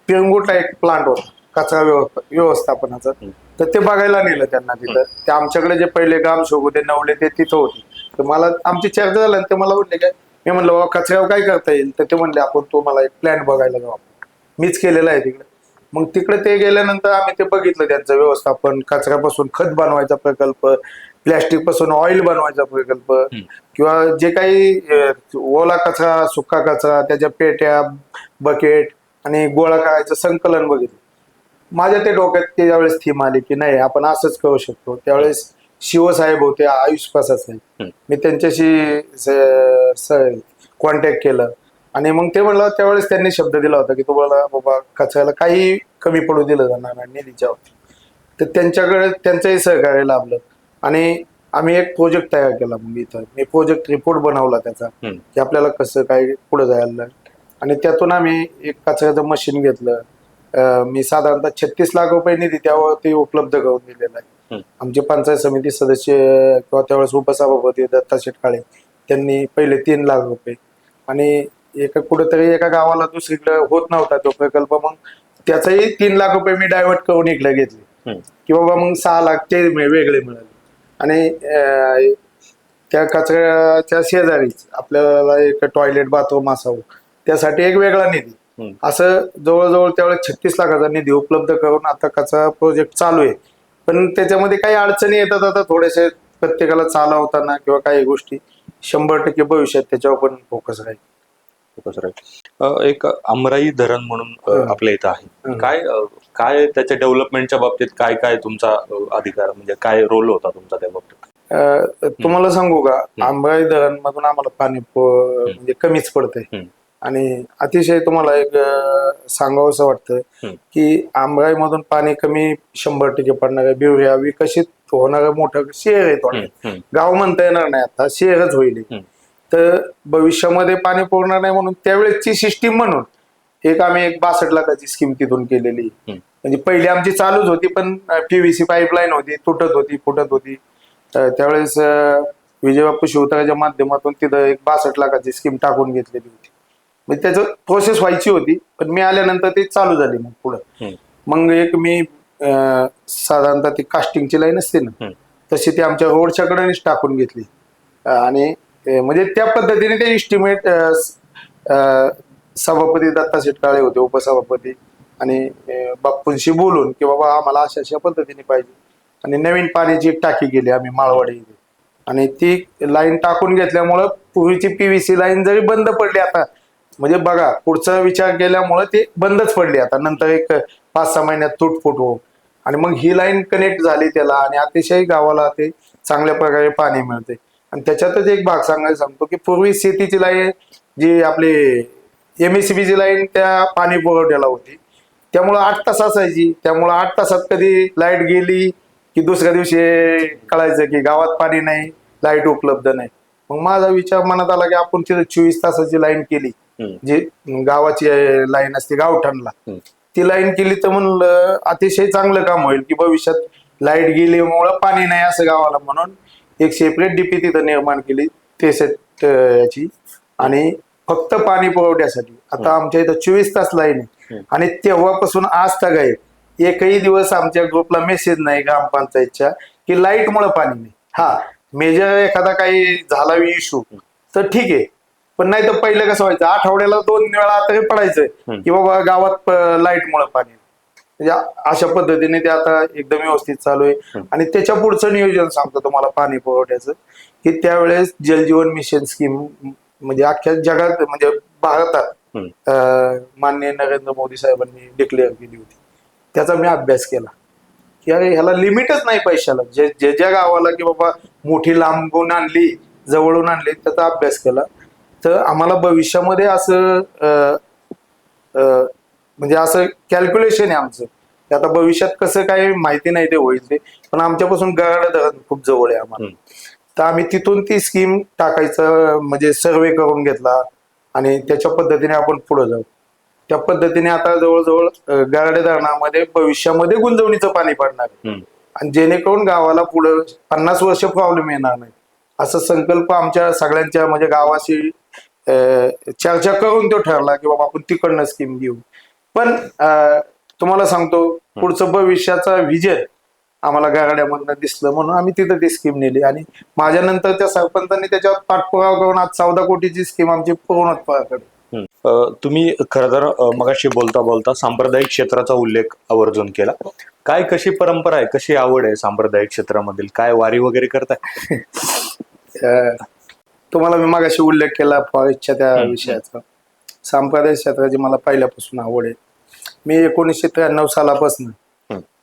पिरंगुटला एक प्लांट होता कचरा व्यवस्थापनाचा, तर ते बघायला नेलं त्यांना तिथं. ते आमच्याकडे जे पहिले ग्रामसेवक होते नवले ते तिथं होते. तर मला आमची चर्चा झाली आणि ते मला म्हणले काय, मी म्हणलं बाबा कचऱ्यावर काय करता येईल, तर ते म्हणले आपण तो मला एक प्लॅन बघायला जाऊ आपण. मीच केलेला आहे तिकडे. मग तिकडे ते गेल्यानंतर आम्ही ते बघितलं त्यांचं व्यवस्थापन, कचऱ्यापासून खत बनवायचा प्रकल्प, प्लॅस्टिक पासून ऑइल बनवायचा प्रकल्प, किंवा जे काही ओला कचरा, सुका कचरा, त्याच्या पेट्या, बकेट आणि गोळा करायचं संकलन बघितलं. माझ्या ते डोक्यात त्यावेळेस थीम आली की नाही आपण असंच करू शकतो. त्यावेळेस शिवसाहेब होते, आयुष प्रसाद साहेब, मी त्यांच्याशी कॉन्टॅक्ट केलं आणि मग ते म्हणलं, त्यावेळेस त्यांनी शब्द दिला होता की तुम्हाला बाबा कचऱ्याला काही कमी पडू दिलं जाणार नाही निधीच्या बाबतीत. तर त्यांच्याकडे त्यांचंही सहकार्य लाभलं आणि आम्ही एक प्रोजेक्ट तयार केला. मग इथं मी प्रोजेक्ट रिपोर्ट बनवला त्याचा की आपल्याला कसं काय पुढे जायला, आणि त्यातून आम्ही एक कचऱ्याचं मशीन घेतलं. मी साधारणतः 36 लाख रुपये निधी त्यावरती उपलब्ध करून दिलेला आहे. आमचे पंचायत समिती सदस्य किंवा त्यावेळेस उपसभापती दत्ता शेटकाळे त्यांनी पहिले 3 लाख रुपये, आणि कुठेतरी एका गावाला दुसरीकडे होत नव्हता तो प्रकल्प, मग त्याचाही 3 लाख रुपये मी डायव्हर्ट करून इकडे घेतले की बाबा मग 6 लाख ते वेगळे मिळाले. आणि त्या कचऱ्याच्या शेजारीच आपल्याला एक टॉयलेट बाथरूम असावं त्यासाठी एक वेगळा निधी, असं जवळजवळ त्यावेळेस 36 लाखाचा निधी उपलब्ध करून आता कचरा प्रोजेक्ट चालू आहे. पण त्याच्यामध्ये काही अडचणी येतात आता थोडेसे प्रत्येकाला चालवताना किंवा काही गोष्टी. 100% भविष्यात त्याच्यावर पण फोकस राहील. एक आमराई धरण म्हणून आपल्या इथं आहे. काय त्याच्या डेव्हलपमेंटच्या बाबतीत काय काय तुमचा अधिकार, म्हणजे काय रोल होता तुमचा त्या बाबतीत? तुम्हाला सांगू का, आंबराई धरण मधून आम्हाला पाणी म्हणजे कमीच पडतंय. आणि अतिशय तुम्हाला एक सांगावंसं वाटतं की आंबराई मधून पाणी कमी 100% पडणार आहे. बिवऱ्या विकसित होणारं मोठं शहर आहे, थोडं गाव म्हणता येणार नाही, आता शहरच होईल. तर भविष्यामध्ये पाणी पुरणार नाही म्हणून त्यावेळेसची सिस्टीम म्हणून आम्ही एक 62 लाखाची स्कीम तिथून केलेली. म्हणजे पहिली आमची चालूच होती, पण PVC पाईपलाईन होती, तुटत होती, फुटत होती. त्यावेळेस विजयबापू शिवतराच्या माध्यमातून तिथं एक 62 लाखाची स्कीम टाकून घेतलेली होती. म्हणजे त्याचं प्रोसेस व्हायची होती, पण मी आल्यानंतर ती चालू झाली. मग पुढं मग मी साधारणतः ती कास्टिंगची लाईन असते ना, तशी ती आमच्या रोडच्या कडेनेच टाकून घेतली. आणि म्हणजे त्या पद्धतीने ते इस्टिमेट सभापती दत्ता शेटकाळे होते, उपसभापती, आणि बाप्पूंशी बोलून की बाबा आम्हाला अशा पद्धतीने पाहिजे. आणि नवीन पाण्याची एक टाकी केली आम्ही माळवाडी इथे, आणि ती लाईन टाकून घेतल्यामुळं पूर्वीची PVC लाईन जरी बंद पडली आता, म्हणजे बघा पुढचा विचार केल्यामुळे ते बंदच पडली आता, नंतर एक 5-6 महिन्यात तुटफुट हो. आणि मग ही लाईन कनेक्ट झाली त्याला, आणि अतिशय गावाला ते चांगल्या प्रकारे पाणी मिळते. आणि त्याच्यातच एक भाग सांगायला सांगतो की पूर्वी शेतीची लाईन जी आपली MSCBची लाईन त्या पाणी पुरवठ्याला होती, त्यामुळं 8 तास असायची. त्यामुळं 8 तासात कधी लाईट गेली की दुसऱ्या दिवशी कळायचं की गावात पाणी नाही, लाईट उपलब्ध नाही. मग माझा विचार मनात आला की आपण तिथे 24 तासाची लाईन केली, जी गावाची लाईन असते गावठाणला, ती लाईन केली तर म्हणलं अतिशय चांगलं काम होईल की भविष्यात लाईट गेल्यामुळं पाणी नाही असं गावाला, म्हणून एक सेपरेट DP तिथं निर्माण केली ते सेट याची, आणि फक्त पाणी पुरवठ्यासाठी. आता आमच्या इथं 24 तास लाईन आहे. आणि तेव्हापासून आज तक एकही दिवस आमच्या ग्रुपला मेसेज नाही ग्रामपंचायतच्या की लाईटमुळे पाणी नाही. हा मेजर एखादा काही झाला इश्यू तर ठीक आहे, पण नाही तर पहिलं कसं व्हायचं, आठवड्याला 2 वेळा तरी पडायचं की बाबा गावात लाईटमुळे पाणी. म्हणजे अशा पद्धतीने ते आता एकदम व्यवस्थित चालू आहे. आणि त्याच्या पुढचं नियोजन सांगतो तुम्हाला पाणी पुरवठ्याचं, की त्यावेळेस जलजीवन मिशन स्कीम म्हणजे अख्ख्या जगात म्हणजे भारतात माननीय नरेंद्र मोदी साहेबांनी डिक्लेअर केली होती. त्याचा मी अभ्यास केला की अरे ह्याला लिमिटच नाही पैशाला, जे ज्या गावाला की बाबा मोठी लांबून आणली, जवळून आणली, त्याचा अभ्यास केला. तर आम्हाला भविष्यामध्ये असं म्हणजे असं कॅल्क्युलेशन आहे आमचं, की आता भविष्यात कसं काय माहिती नाही ते होईल ते, पण आमच्यापासून गराडा धरण खूप जवळ आहे आम्हाला. तर आम्ही तिथून ती स्कीम टाकायचं म्हणजे सर्वे करून घेतला, आणि त्याच्या पद्धतीने आपण पुढे जाऊ. त्या पद्धतीने आता जवळजवळ गराडे धरणामध्ये भविष्यामध्ये गुंजवणीचं पाणी पडणार आहे, आणि जेणेकरून गावाला पुढे 50 वर्ष प्रॉब्लेम येणार नाही, असा संकल्प आमच्या सगळ्यांच्या म्हणजे गावाशी चर्चा करून तो ठरला की बाबा आपण तिकडनं स्कीम घेऊ. पण तुम्हाला सांगतो पुढचं भविष्याचा विजन आम्हाला गाड्यामधनं दिसलं म्हणून आम्ही तिथं ती स्कीम नेली आणि माझ्यानंतर त्या सरपंचांनी त्याच्यावर पाठपुरावा करून आज 14 कोटीची स्कीम आमची पूर्णत्वाकडे. तुम्ही खरं तर मगाशी बोलता बोलता सांप्रदायिक क्षेत्राचा उल्लेख आवर्जून केला. काय कशी परंपरा आहे, कशी आवड आहे सांप्रदायिक क्षेत्रामधील, काय वारी वगैरे करताय? तुम्हाला मी मागाशी उल्लेख केला फॉरेस्टच्या त्या विषयाचा. सांप्रदायिक क्षेत्राची मला पहिल्यापासून आवड आहे. मी 1993 सालापासून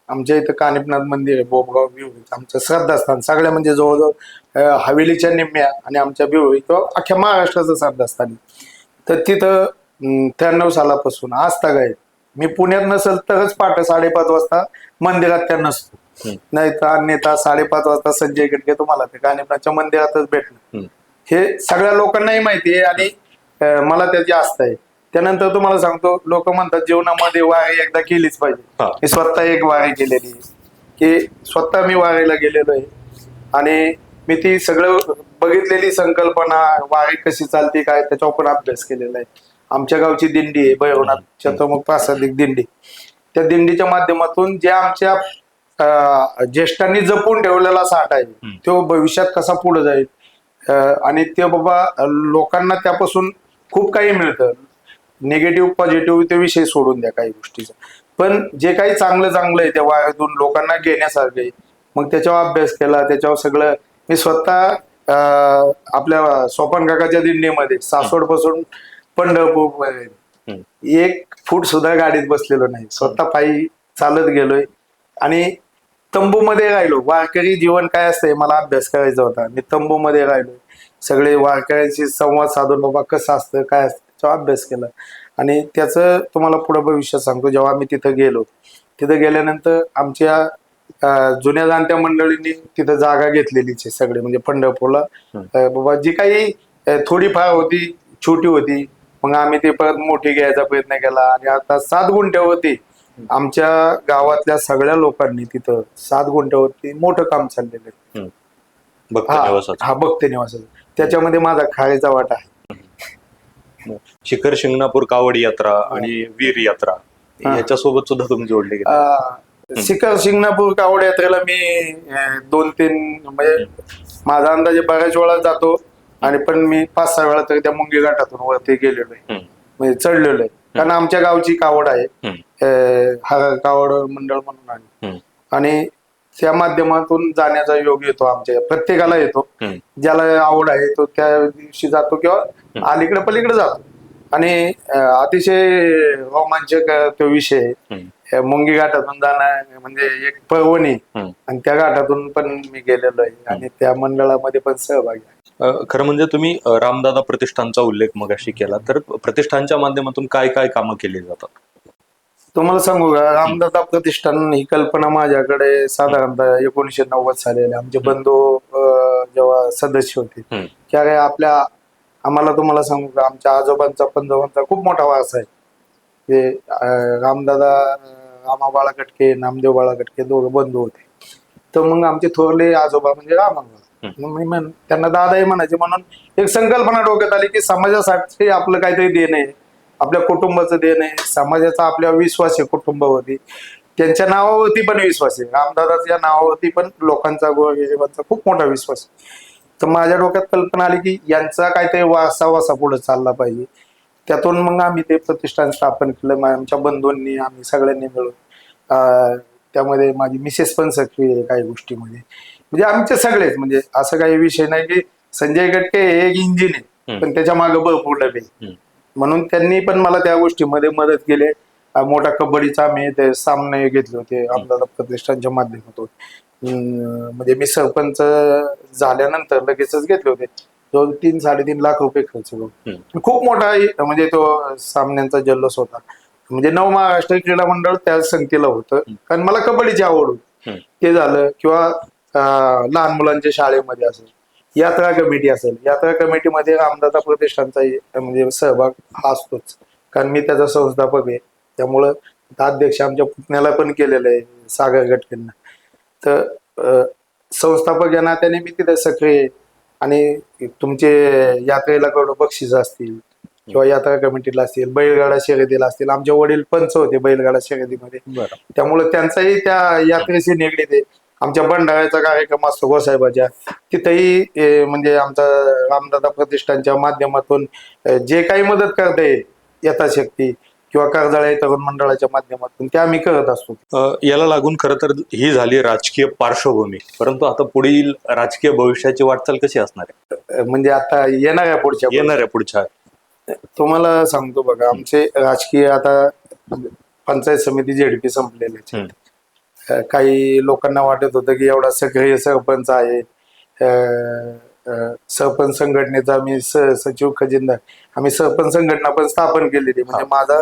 आमच्या इथं कानिपनाथ मंदिर आहे, बोबगाव बिवरी, आमचं श्रद्धास्थान सगळ्या म्हणजे जवळजवळ हवेलीच्या निम्म्या आणि आमच्या बिवरी किंवा अख्ख्या महाराष्ट्राचं श्रद्धास्थान आहे. तर तिथं 93 सालापासून आज तक आहे. मी पुण्यात नसेल तरच पहाटे 5:30 वाजता मंदिरात त्या नसतो, नाही तर अन्यथा 5:30 वाजता संजय गटके तुम्हाला ते कानिपनाथच्या मंदिरातच भेटलं. हे सगळ्या लोकांनाही माहिती आहे आणि मला त्याची आस्था आहे. त्यानंतर तुम्हाला सांगतो, लोक म्हणतात जीवनामध्ये वारी एकदा केलीच पाहिजे. मी स्वतः एक वारी केलेली आहे, की स्वतः मी वारीला गेलेलो आहे आणि मी ती सगळं बघितलेली संकल्पना, वारी कशी चालते काय त्याच्यावर पण अभ्यास केलेला आहे. आमच्या गावची दिंडी आहे भैरवनाथ चतुर्मुख प्रासादिक दिंडी. त्या दिंडीच्या माध्यमातून जे आमच्या ज्येष्ठांनी जपून ठेवलेला साठ आहे तो भविष्यात कसा पुढे जाईल आणि ते बाबा लोकांना त्यापासून खूप काही मिळतं. निगेटिव्ह पॉझिटिव्ह ते विषय सोडून द्या काही गोष्टीचा, पण जे काही चांगलं चांगलं आहे त्या वारीतून लोकांना घेण्यासारखं आहे. मग त्याच्यावर अभ्यास केला, त्याच्यावर सगळं मी स्वतः आपल्या सोपान काकाच्या दिंडीमध्ये सासवड पासून पंढरपूर 1 फूट सुद्धा गाडीत बसलेलो नाही, स्वतः पायी चालत गेलोय आणि तंबूमध्ये राहिलो. वारकरी जीवन काय असतंय मला अभ्यास करायचा होता. मी तंबूमध्ये राहिलो, सगळे वारकऱ्यांशी संवाद साधून बाबा कसं असतं काय असतं त्याचा अभ्यास केला आणि त्याचं तुम्हाला पुढे भविष्यात सांगतो. जेव्हा आम्ही तिथं गेलो, तिथं गेल्यानंतर आमच्या जुन्या जाणत्या मंडळींनी तिथं जागा घेतलेलीच आहे सगळे, म्हणजे पंढरपूरला बाबा जी काही थोडीफार होती छोटी होती, मग आम्ही ते परत मोठी घ्यायचा प्रयत्न केला आणि आता 7 गुंठ्यावरती आमच्या गावातल्या सगळ्या लोकांनी तिथं 7 गुंठ्यावरती मोठं काम चाललेलं आहे. हा भक्त निवासाचं, त्याच्यामध्ये माझा खायचा वाटा आहे. शिखर शिंगणापूर कावड यात्रा आणि वीर यात्रा याच्यासोबत सुद्धा तुम्ही जोडले गेले. शिखर शिंगणापूर कावड यात्रेला मी 2-3 म्हणजे माझा अंदाजे बऱ्याच वेळा जातो आणि पण मी 5-6 वेळा तरी त्या मुंगी घाटातून वरती गेलेलो आहे, म्हणजे चढलेलो आहे. कारण आमच्या गावची कावड आहे, हा कावड मंडळ म्हणून आहे आणि त्या माध्यमातून जाण्याचा योग येतो, आमच्या प्रत्येकाला येतो. ज्याला आवड आहे तो त्या दिवशी जातो किंवा अलीकडे पलीकडे जातो आणि अतिशय रोमांचक तो विषय. मुंगी घाटातून जाणं म्हणजे एक पर्वणी आणि त्या घाटातून पण मी गेलेलो आहे आणि त्या मंडळामध्ये पण सहभागी आहे. खरं म्हणजे तुम्ही रामदादा प्रतिष्ठानचा उल्लेख मगाशी केला, तर प्रतिष्ठानच्या माध्यमातून काय काय कामं केली जातात? त्यामुळे सांगू का, रामदादा प्रतिष्ठान ही कल्पना माझ्याकडे साधारणतः 1990 साली आली. आमचे बंधू जेव्हा सदस्य होते त्यावेळी आम्हाला तुम्हाला सांगू का, आमच्या आजोबांचा पंजोबांचा खूप मोठा वारसा आहे. ते रामदादा रामा बाळा कटके, नामदेव बाळा कटके दोघं बंधू होते. तर मग आमचे थोरले आजोबा म्हणजे रामा, त्यांना दादाही म्हणायचे. म्हणून एक संकल्पना डोक्यात आली की समाजासाठी आपलं काहीतरी देणं आहे, आपल्या कुटुंबाचं देणं आहे, समाजाचा आपल्या विश्वास आहे कुटुंबावरती, त्यांच्या नावावरती पण विश्वास आहे, रामदादाच्या नावावरती पण लोकांचा गोरगरिबांचा खूप मोठा विश्वास आहे. तर माझ्या डोक्यात कल्पना आली की यांचा काहीतरी वारसा पुढे चालला पाहिजे. त्यातून मग आम्ही ते प्रतिष्ठान स्थापन केलं, आमच्या बंधूंनी, आम्ही सगळ्यांनी मिळून. त्यामध्ये माझी मिसेस पण सक्रिय आहे काही गोष्टीमध्ये, म्हणजे आमचे सगळेच, म्हणजे असं काही विषय नाही की संजय गटके हे एक इंजिन आहे पण त्याच्या मागे भरपूर डबे, म्हणून त्यांनी पण मला त्या गोष्टीमध्ये मदत केली. मोठा कबड्डीचा आम्ही ते सामने घेतले होते रामदादा प्रतिष्ठानच्या माध्यमातून. म्हणजे मी सरपंच झाल्यानंतर लगेचच घेतले होते, 3-3.5 लाख रुपये खर्च करून. खूप मोठा म्हणजे तो सामन्यांचा जल्लोष होता. म्हणजे नव महाराष्ट्र क्रीडा मंडळ त्या संख्येला होतं, कारण मला कबड्डीची आवड होती. ते झालं किंवा लहान मुलांच्या शाळेमध्ये असेल, यात्रा कमिटी असेल, यात्रा कमिटीमध्ये रामदादा प्रतिष्ठानचा म्हणजे सहभाग हा असतोच, कारण मी त्याचा संस्थापक आहे. त्यामुळं अध्यक्ष आमच्या पुतण्याला पण केलेलं आहे, सागर गटकेंना. तर संस्थापक या नात्याने मी तिथे सक्रिय. आणि तुमचे यात्रेला कडून बक्षीस असतील किंवा यात्रा कमिटीला असतील, बैलगाडा शर्यतीला असतील, आमचे वडील पंच होते बैलगाडा शर्यतीमध्ये, त्यामुळे त्यांचाही त्या यात्रेशी निगडीत आहे. आमच्या भंडाऱ्याचा कार्यक्रम असतो गोसाहेबाच्या, तिथेही म्हणजे आमचा रामदादा प्रतिष्ठानच्या माध्यमातून जे काही मदत करता येईल यथाशक्ती किंवा कर्जाळी तरुण मंडळाच्या माध्यमातून ते आम्ही करत असतो. याला लागून खरं तर ही झाली राजकीय पार्श्वभूमी, परंतु आता पुढील राजकीय भविष्याची वाटचाल कशी असणार आहे? म्हणजे आता येणाऱ्या पुढच्या तुम्हाला सांगतो बघा, आमचे राजकीय आता पंचायत समिती ZP संपलेले आहेत. काही लोकांना वाटत होतं की एवढा सक्रिय सरपंच आहे, सरपंच संघटनेचा मी सचिव खजिनदार, आम्ही सरपंच संघटना पण स्थापन केलेली. म्हणजे माझा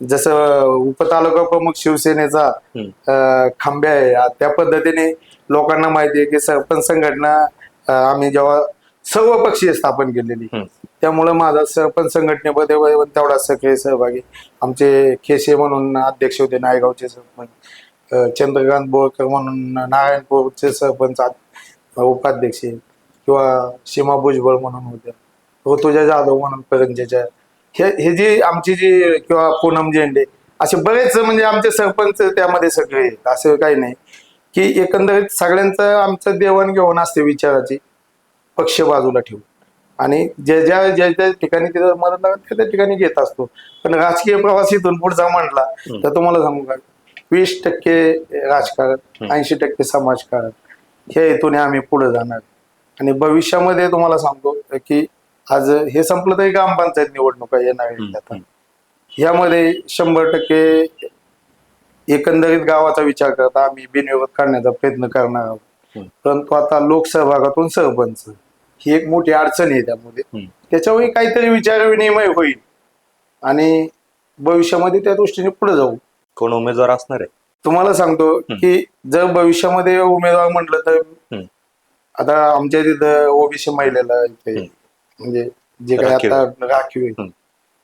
जसं उपतालुका प्रमुख शिवसेनेचा खांब्या आहे, त्या पद्धतीने लोकांना माहिती आहे की सरपंच संघटना आम्ही जेव्हा सर्व पक्षीय स्थापन केलेली, त्यामुळे माझा सरपंच संघटनेमध्ये तेवढा सक्रिय सहभागी. आमचे केशे म्हणून अध्यक्ष होते नायगावचे सरपंच, चंद्रकांत बोरकर म्हणून नारायणपूरचे सरपंच उपाध्यक्ष, किंवा सीमा भुजबळ म्हणून होत्या, ऋतुजा जाधव म्हणून करंजेच्या, हे जी आमची जी, किंवा पूनम झेंडे, असे बरेच म्हणजे आमचे सरपंच त्यामध्ये सगळे आहेत. असं काही नाही की एकंदरीत सगळ्यांचं आमचं देवाणघेवाण असते विचाराची, पक्ष बाजूला ठेवून, आणि ज्या ठिकाणी तिथं मदत लागत त्या ठिकाणी घेत असतो. पण राजकीय प्रवास इथून पुढचा म्हटला तर तुम्हाला सांगू का, 20% राजकारण, 80% समाजकारण, हे हेतूने आम्ही पुढे जाणार. आणि भविष्यामध्ये तुम्हाला सांगतो की आज हे संपलं तरी ग्रामपंचायत निवडणुका येणार आहेत आता, ह्यामध्ये 100% एकंदरीत गावाचा विचार करता आम्ही बिनविरोध काढण्याचा प्रयत्न करणार आहोत. परंतु आता लोकसहभागातून सरपंच ही एक मोठी अडचण आहे, त्यामध्ये त्याच्यावर काहीतरी विचार विनिमय होईल आणि भविष्यामध्ये त्या दृष्टीने पुढे जाऊ. कोण उमेदवार असणार आहे? तुम्हाला सांगतो की जर भविष्यामध्ये उमेदवार म्हटलं तर आता आमच्या तिथं ओबीसी महिलेला म्हणजे जे काही आता राखीव आहे,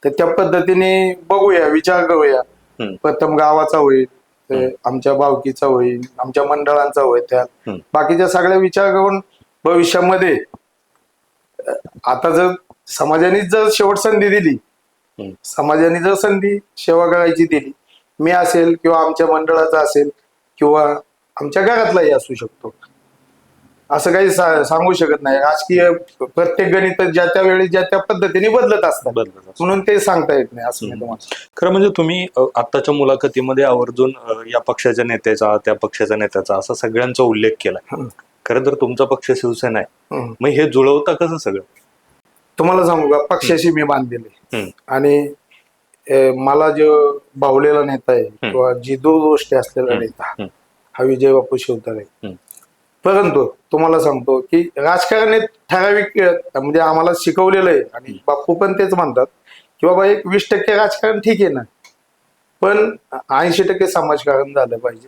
तर त्या पद्धतीने बघूया, विचार करूया. प्रथम गावाचा होईल, आमच्या भावकीचा होईल, आमच्या मंडळांचा होईल, त्यात बाकीच्या सगळ्या विचार करून भविष्यामध्ये आता जर समाजाने जर शेवट संधी दिली, समाजाने जर संधी सेवा करायची दिली, मी असेल किंवा आमच्या मंडळाचा असेल किंवा आमच्या घरातलाही असू शकतो, असं काही सांगू शकत नाही. राजकीय प्रत्येक गणित ज्या त्या वेळी ज्या त्या पद्धतीने बदलत असतात, म्हणून ते सांगता येत नाही असं मी तुम्हाला. खरं म्हणजे तुम्ही आताच्या मुलाखतीमध्ये आवर्जून या पक्षाच्या नेत्याचा, त्या पक्षाच्या नेत्याचा, असा सगळ्यांचा उल्लेख केला. खरं तर तुमचा पक्ष शिवसेना आहे, मग हे जुळवता कसं सगळं? तुम्हाला सांगू का, पक्षाशी मी बांधलेले आणि मला जो बावलेला नेता आहे किंवा जी दूरदृष्टी असलेला नेता हा विजय बापू शिवतारे. परंतु तुम्हाला सांगतो की राजकारण हे ठराविक म्हणजे आम्हाला शिकवलेलं आहे, आणि बापू पण तेच म्हणतात की बाबा एक 20% राजकारण ठीक आहे ना, पण 80% समाजकारण झालं पाहिजे.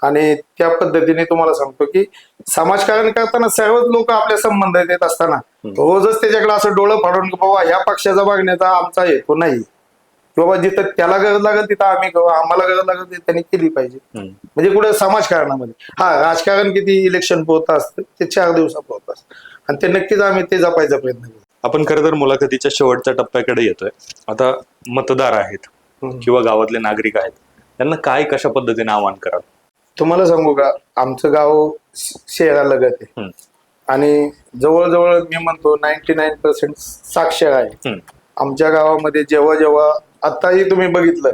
आणि त्या पद्धतीने तुम्हाला सांगतो की समाजकारण करताना सर्वच लोक आपल्या संबंध येत असताना रोजच त्याच्याकडे असं डोळं फाडून की बाबा ह्या पक्षाचा बघण्याचा आमचा हेतू नाही, किंवा जिथं त्याला गरज लागत तिथं आम्ही आम्हाला गरज लागत त्यांनी केली पाहिजे. म्हणजे कुठे समाजकारणामध्ये हा राजकारण किती इलेक्शन पुरतं असतं, ते 4 दिवसापुरतं असतं, आणि ते नक्कीच आम्ही ते जपायचा प्रयत्न करू. आपण खरं तर मुलाखतीच्या शेवटच्या टप्प्याकडे येतोय. आता मतदार आहेत किंवा गावातले नागरिक आहेत, त्यांना काय कशा पद्धतीने आवाहन कराल? तुम्हाला सांगू का, आमचं गाव शहरालगत आहे आणि जवळजवळ मी म्हणतो 99% साक्षर आहे. आमच्या गावामध्ये जेव्हा जेव्हा आताही तुम्ही बघितलं,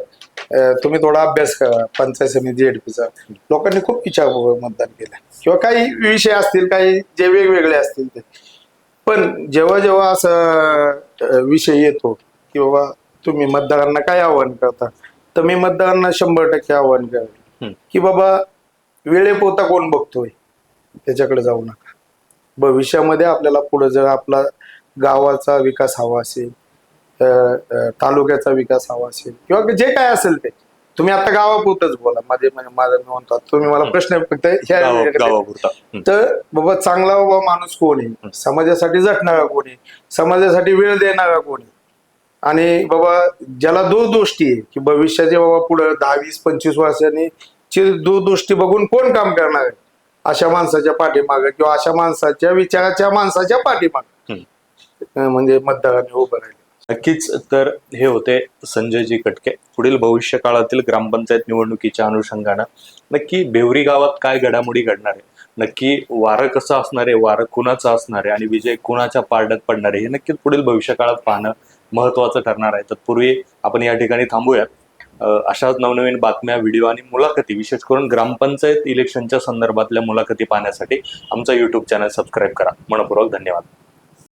तुम्ही थोडा अभ्यास करा पंचायत समिती ZPचा, लोकांनी खूप विचारपूर्वक मतदान केलं, किंवा काही विषय असतील काही जे वेगवेगळे असतील ते, पण जेव्हा जेव्हा असा विषय येतो की बाबा तुम्ही मतदारांना काय आवाहन करता, तर मी मतदारांना 100% आवाहन करेल की बाबा वेळेपोता कोण बघतोय त्याच्याकडे जाऊ नका. भविष्यामध्ये आपल्याला पुढे जर आपला गावाचा विकास हवा असेल, तालुक्याचा विकास हवा असेल, किंवा जे काय असेल ते तुम्ही आता गावापुरतच बोला. माझं मी म्हणतो तुम्ही मला प्रश्न फक्त तर बाबा चांगला बाबा माणूस कोण आहे, समाजासाठी झटणारा कोण आहे, समाजासाठी वेळ देणारा कोण आहे, आणि बाबा ज्याला दूरदृष्टी आहे की भविष्याचे बाबा पुढे 10, 20, 25 वर्षांनी दूरदृष्टी बघून कोण काम करणार आहे, अशा माणसाच्या पाठीमागे किंवा अशा माणसाच्या विचाराच्या माणसाच्या पाठीमागे म्हणजे मतदारांनी उभं राहिले. नक्कीच. तर हे होते संजयजी कटके. पुढील भविष्य काळातील ग्रामपंचायत निवडणुकीच्या अनुषंगानं नक्की बेवरी गावात काय घडामोडी घडणार आहे, नक्की वारं कसं असणार आहे, वारं कुणाचं असणार आहे आणि विजय कुणाच्या पारड्यात पडणार आहे, हे नक्कीच पुढील भविष्य काळात पाहणं महत्वाचं ठरणार आहे. तत्पूर्वी आपण या ठिकाणी थांबूयात. अशाच नवनवीन बातम्या, व्हिडिओ आणि मुलाखती, विशेष करून ग्रामपंचायत इलेक्शनच्या संदर्भातल्या मुलाखती पाहण्यासाठी आमचा युट्यूब चॅनल सबस्क्राईब करा. मनपूर्वक धन्यवाद.